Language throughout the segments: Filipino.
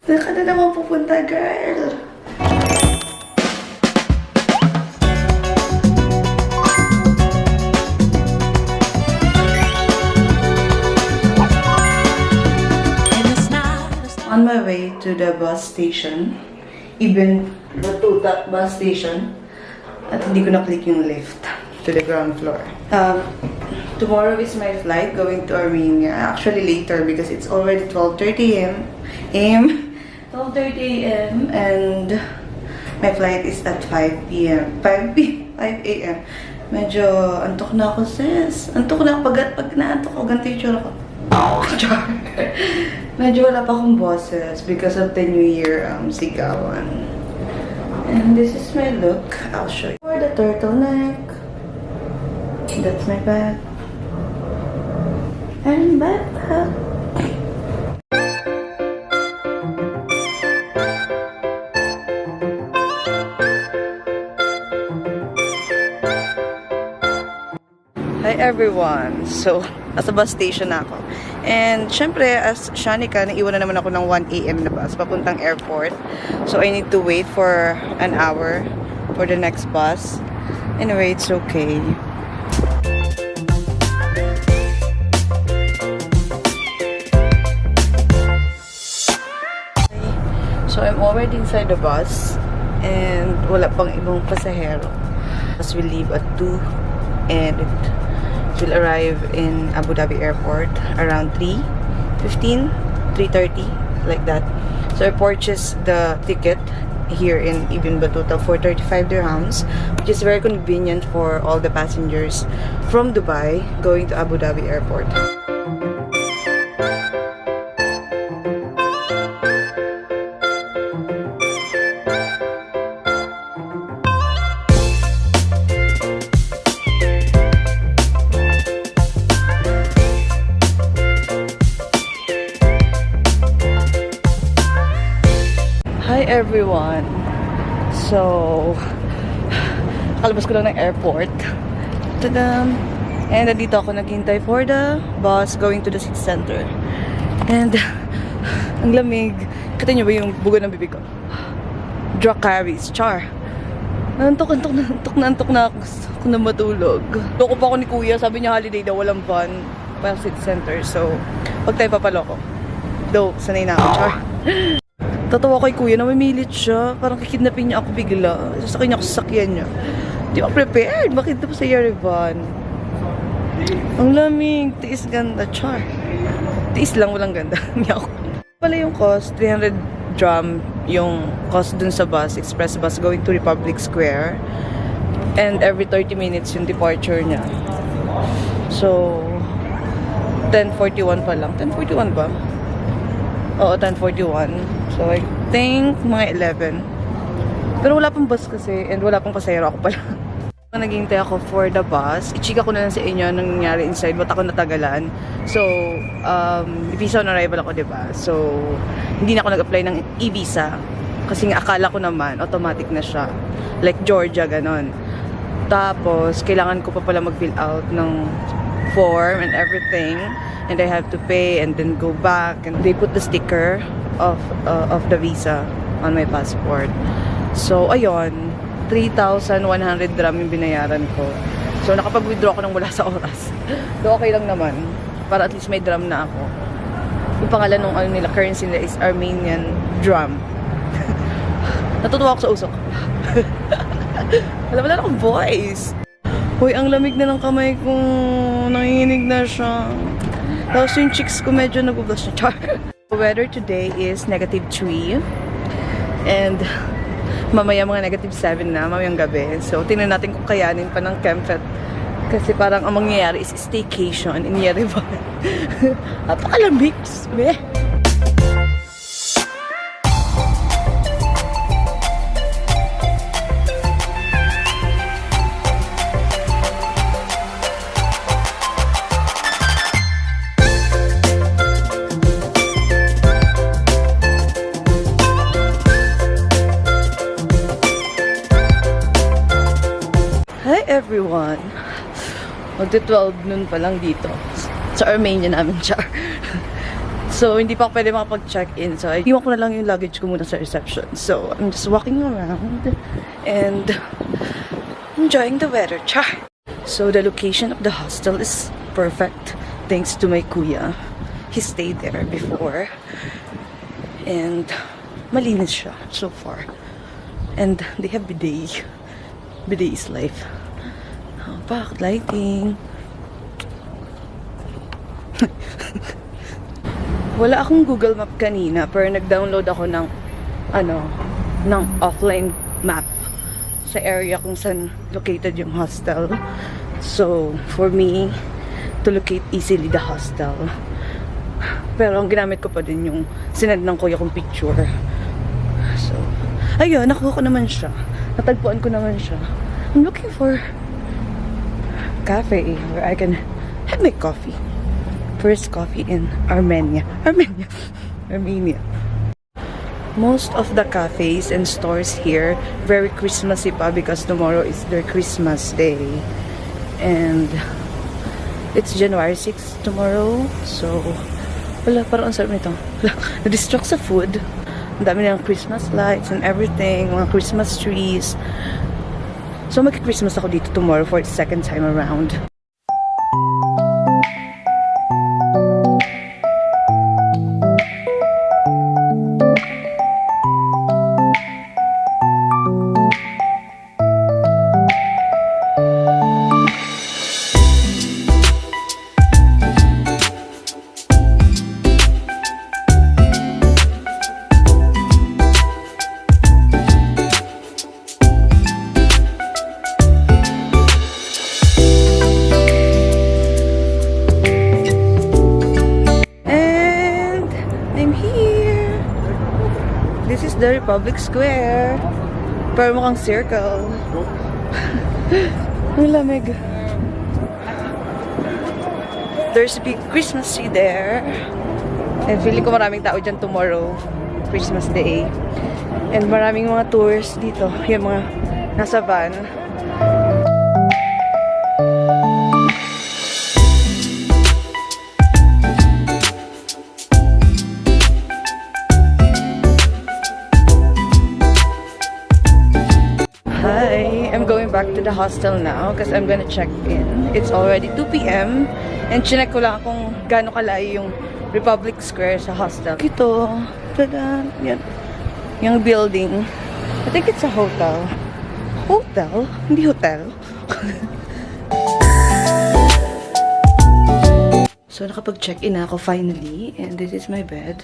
Saan ka na naman pupunta, girl? On my way to the bus station, even Batuta bus station, at hindi ko na-click yung lift to the ground floor. Tomorrow is my flight going to Armenia. Actually later because it's already 12:30 a.m. 12:30 a.m. and my flight is at 5 p.m. 5 a.m. Medyo antok na ako, sis. Antok na ako. Pag naantok ako, ganito yung tsura ko. Medyo wala pa akong boses because of the New Year sigawan. And this is my look. I'll show you. For the turtleneck. That's my bag. And backpack. Hi everyone! So, nasa bus station na ako. And syempre, as Shanika, naiwan na naman ako ng 1 a.m. na bus papuntang airport. So, I need to wait for an hour for the next bus. Anyway, it's okay. So, I'm already inside the bus and wala pang ibang pasahero. Bus will leave at 2 and it will arrive in Abu Dhabi airport around 3:15, 3:30, like that. So I purchased the ticket here in Ibn Battuta for 35 dirhams, which is very convenient for all the passengers from Dubai going to Abu Dhabi airport. Hi everyone! So, kalabas ko lang ng airport. Tadam! And nandito ako naghintay for the bus going to the city center. And, ang lamig. Kita nyo ba yung bugo ng bibig ko? Dracarys, char. Antok na ako. Gusto ko na matulog. Loko pa ako ni kuya. Sabi niya holiday daw, walang van. Parang city center. So, wag tayo papaloko. Though, sanay na ako, char. Tatawa kay kuya na mamilit siya. Parang kikidnapin niya ako bigla. Sasakay niya ako sa sakyan niya. Di ako prepared. Bakit na pa sa Yerevan? Ang lamig. Tiis ganda. Char. Tiis lang, walang ganda. Ako. Pala yung cost, 300 dirham yung cost dun sa bus, express bus going to Republic Square. And every 30 minutes yung departure niya. So, 10:41 pa lang. 10:41 ba? Oo, 10:41. So, I think mga 11. Pero wala pang bus kasi and wala pang pasahero ako pala. Naghihintay ako for the bus. I-chika ko na lang sa inyo anong nangyari inside. Ba't ako natagalan? So, visa on arrival ako, diba? So, hindi na ako nag-apply ng e-visa. Kasi nga akala ko naman, automatic na siya. Like Georgia, ganon. Tapos, kailangan ko pa pala mag-fill out ng form and everything. And I have to pay and then go back. And they put the sticker of the visa on my passport. So, ayun. 3,100 dirham yung binayaran ko. So, nakapag-withdraw ako ng wala sa oras. So, okay lang naman. Para at least may drum na ako. Yung pangalan ng ano nila, currency nila is Armenian drum. Natutuwa ako sa usok. Wala akong voice. Hoy, ang lamig na ng kamay ko. Nanginginig na siya. Tapos yung cheeks ko medyo nag-blush na. Char. The weather today is -3. And mamaya mga -7 na, mamayang gabi. So, tingnan natin kung kayanin pa ng Kempfet. Kasi parang ang mangyayari is staycation in Yerevan. Napakalamig. Meh. Everyone. Magti-12 noon pa lang dito. Sa Armenia namin, char. So, hindi pa ako pwede makapag-check-in. So, iwan ko na lang yung luggage ko muna sa reception. So, I'm just walking around and enjoying the weather. Char! So, the location of the hostel is perfect thanks to my kuya. He stayed there before. And malinis siya so far. And they have bidet. Bidet is life. Backlighting. Wala akong Google Map kanina, pero nag-download ako ng ng offline map sa area kung saan located yung hostel. So, for me to locate easily the hostel. Pero ang ginamit ko pa din yung sinend ng kuya kong picture. So, ayun, nakuha ko naman siya. Natagpuan ko naman siya. I'm looking for cafe where I can have my coffee. First coffee in Armenia. Most of the cafes and stores here very Christmassy pa because tomorrow is their Christmas day. And it's January 6 tomorrow. So, wala, parang ang sarap nito. Na-distract sa food. Ang dami ng Christmas lights and everything. Mga Christmas trees. So, mag-Christmas ako dito tomorrow for the second time around. This is the Republic Square. Pero mukhang circle. Ang lamig. There's a big Christmas tree there. And feeling ko maraming tao dyan tomorrow. Christmas Day. And maraming mga tours dito. Yung mga nasa van. Hi, I'm going back to the hostel now because I'm gonna check in. It's already 2 p.m. And chinek ko lang kung gaano kalayo yung Republic Square sa hostel. Ito, tada, yan. Yung building. I think it's a hotel. Hotel? Hindi hotel. So, nakapag-check-in na ako finally. And this is my bed.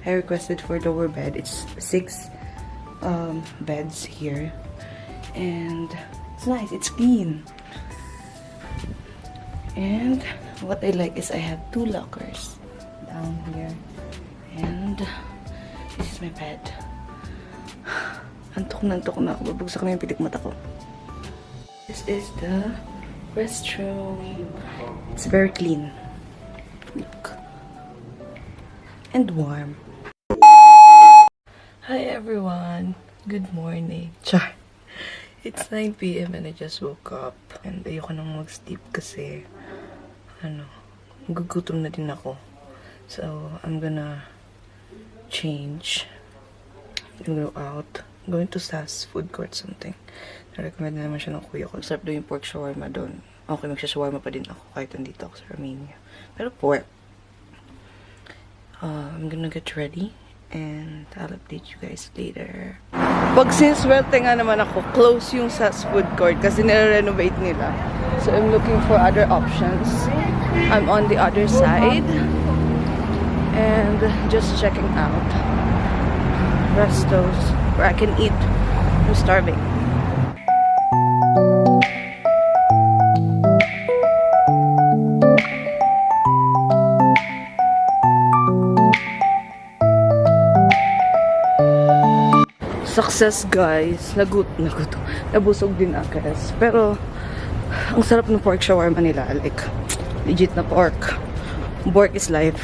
I requested for lower bed. It's 6 beds here. And it's nice, it's clean. And what I like is I have 2 lockers down here. And this is my bed. Antok na ako. Babagsak na yung pilik mata ko. This is the restroom. It's very clean. Look. And warm. Hi everyone. Good morning. Char. It's 9 p.m. and I just woke up. And ayoko nang mag-sleep kasi, gugutom na din ako. So, I'm gonna change. I'm gonna go out. I'm going to SAS food court something. Na-recommend na naman siya ng kuya ko. Sarap daw yung pork shawarma doon. Okay, magsha-shawarma pa din ako kahit nandito ako sa Armenia. Pero pork. I'm gonna get ready. And I'll update you guys later. Pag siniswerte nga naman ako, close yung SAS food court kasi nire-renovate nila. So I'm looking for other options. I'm on the other side. And just checking out restos where I can eat. I'm starving. Success guys. Nabusog din akas. Pero ang sarap ng pork shawarma nila. Like, legit na pork. Pork is life.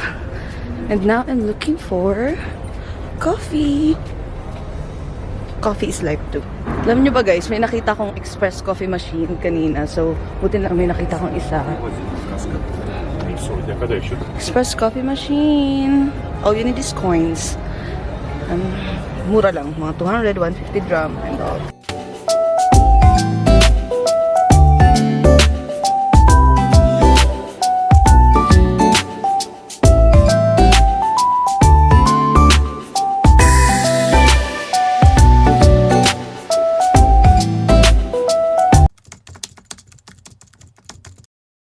And now I'm looking for coffee. Coffee is life too. Alam nyo ba guys, may nakita kong express coffee machine kanina. So, buti lang may nakita kong isa. Express coffee machine. all you need is coins. Mura lang, mga 200, 150 drum, and all.